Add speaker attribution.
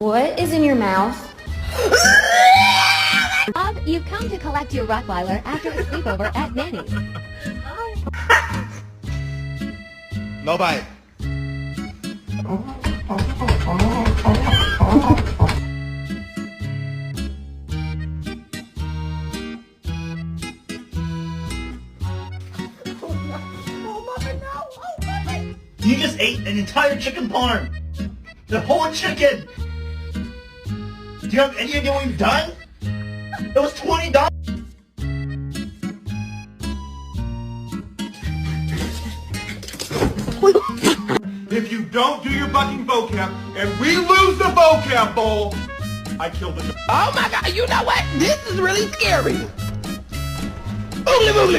Speaker 1: What is in your mouth?
Speaker 2: Bob, you've come to collect your Rottweiler after the sleepover at Nanny's.
Speaker 3: No bite.
Speaker 4: You just ate an entire chicken parm. The whole chicken. Do you have any idea what you've done? It was $20.
Speaker 3: If you don't do your fucking vocab and we lose the vocab bowl, I kill the dog.
Speaker 5: Oh my god, you know what? This is really scary. Oogly boogly